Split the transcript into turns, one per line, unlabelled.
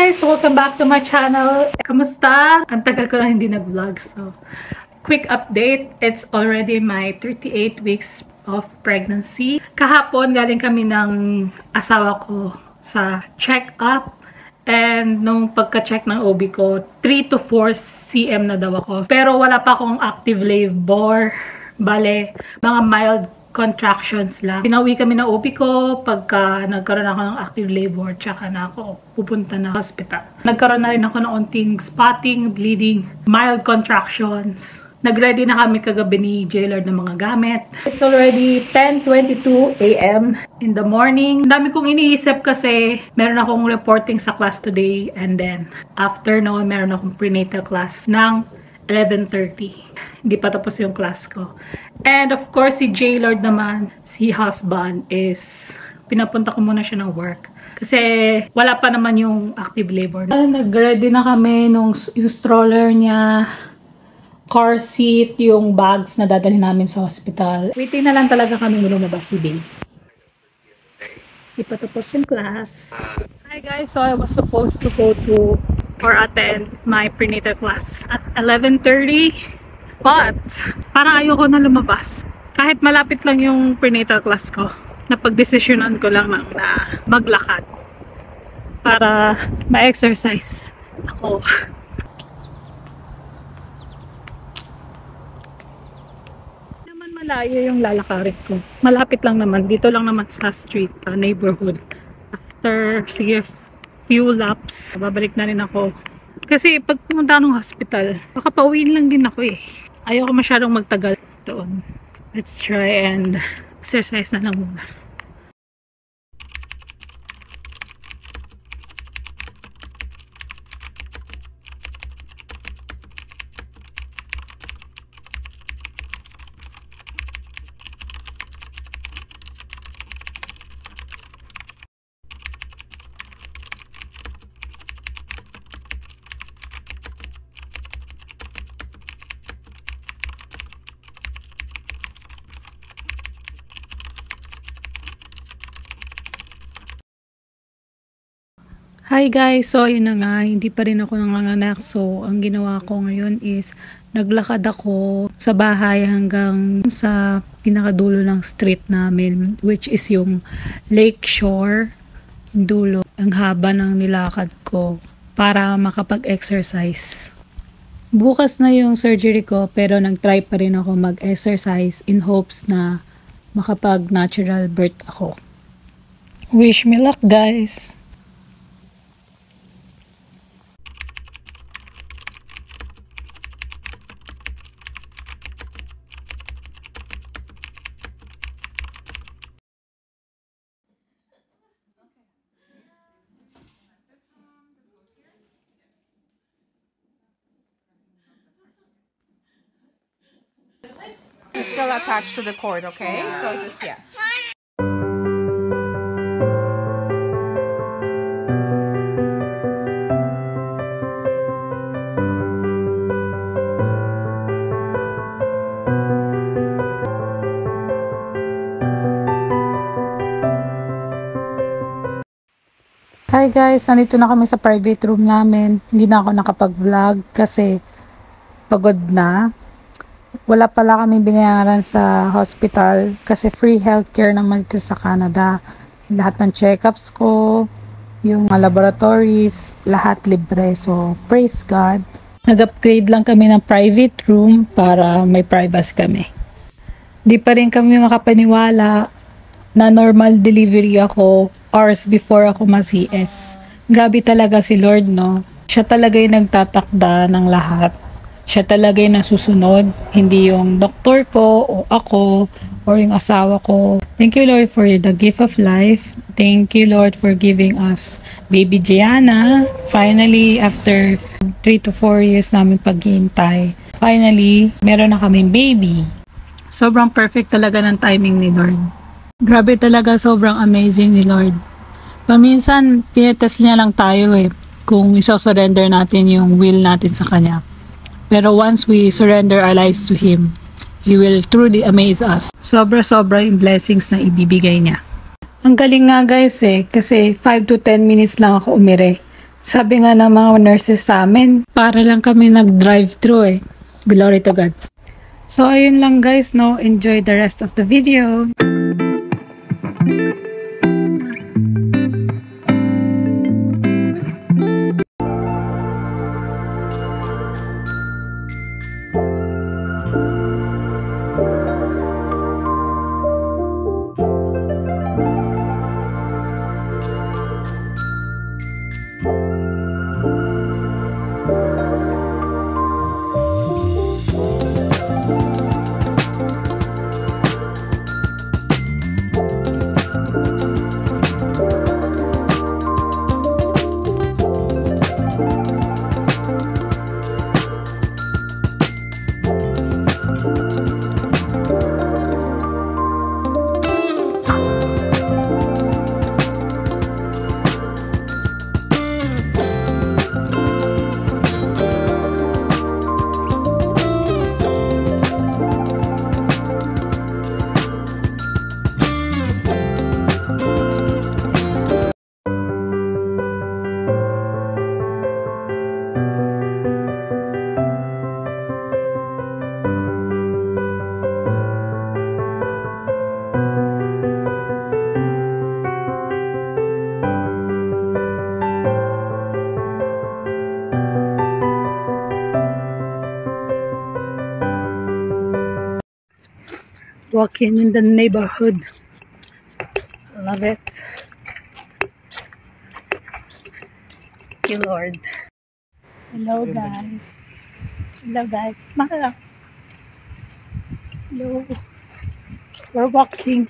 guys! Welcome back to my channel. Kamusta? Ang tagal ko na hindi nag-vlog. So, quick update. It's already my 38 weeks of pregnancy. Kahapon, galing kami ng asawa ko sa check-up. And nung pagka-check ng OB ko, 3 to 4 cm na daw ako. Pero wala pa akong active labor. Bale, mga mild contractions lang. Pinauwi kami ng OB ko pagka nagkaroon ako ng active labor, tsaka na ako pupunta na hospital. Nagkaroon na rin ako ng onting spotting, bleeding, mild contractions. Nag-ready na kami kagabi ni Jaylord ng mga gamit. It's already 10:22 a.m. in the morning. Dami kong iniisip kasi meron akong reporting sa class today, and then after noon meron akong prenatal class ng 11:30. Hindi pa tapos yung class ko. And of course, si Jaylord naman, si husband, is pinapunta ko muna siya ng work. Kasi wala pa naman yung active labor. Nag-ready na kami nung yung stroller niya, car seat, yung bags na dadalhin namin sa hospital. Waiting na lang talaga kami lumabas si Babe. Ipatapos yung class. Hi guys, so I was supposed to go to or attend my prenatal class at 11:30, but parang ayoko na lumabas. Kahit malapit lang yung prenatal class ko, napag-desisyonan ko lang na maglakad para ma-exercise ako. Naman malayo yung lalakarin ko. Malapit lang naman, dito lang naman sa street, neighborhood. After, sige, few laps, babalik na rin ako. Kasi pag pumunta ng hospital, baka pauwiin lang din ako eh. Ayoko masyadong magtagal doon. Let's try and exercise na lang muna. Hi guys! So yun na nga, hindi pa rin ako nanganganak. So ang ginawa ko ngayon is naglakad ako sa bahay hanggang sa pinakadulo ng street namin, which is yung Lakeshore. Yung dulo, ang haba ng nilakad ko para makapag-exercise. Bukas na yung surgery ko pero nag-try pa rin ako mag-exercise in hopes na makapag-natural birth ako. Wish me luck guys!
It's still attached to the cord, okay? Yeah. So just, yeah.
Hi guys, nandito na kami sa private room namin. Hindi na ako nakapag-vlog kasi pagod na. Wala pala kami binayaran sa hospital kasi free healthcare naman dito sa Canada. Lahat ng checkups ko, yung mga laboratories, lahat libre. So, praise God. Nag-upgrade lang kami ng private room para may privacy kami. Di pa rin kami makapaniwala na normal delivery ako hours before ako ma-CS. Grabe talaga si Lord, no? Siya talaga yung nagtatakda ng lahat. Siya talaga yung nasusunod, hindi yung doktor ko o ako or yung asawa ko. Thank you Lord for the gift of life. Thank you Lord for giving us baby Gianna. Finally, after 3 to 4 years namin paghihintay, finally, meron na kaming baby. Sobrang perfect talaga ng timing ni Lord. Grabe talaga, sobrang amazing ni Lord. Paminsan, tinetest niya lang tayo kung isosurrender natin yung will natin sa Kanya. Pero once we surrender our lives to Him, He will truly amaze us. Sobra-sobra yung blessings na ibibigay niya. Ang galing nga guys kasi 5 to 10 minutes lang ako umire. Sabi nga ng mga nurses sa amin, para lang kami nag-drive-thru eh. Glory to God. So, ayun lang guys, no? Enjoy the rest of the video. Walking in the neighborhood. Love it. Thank you, Lord. Hello, guys. Hello, guys. Mahal. Hello. We're walking.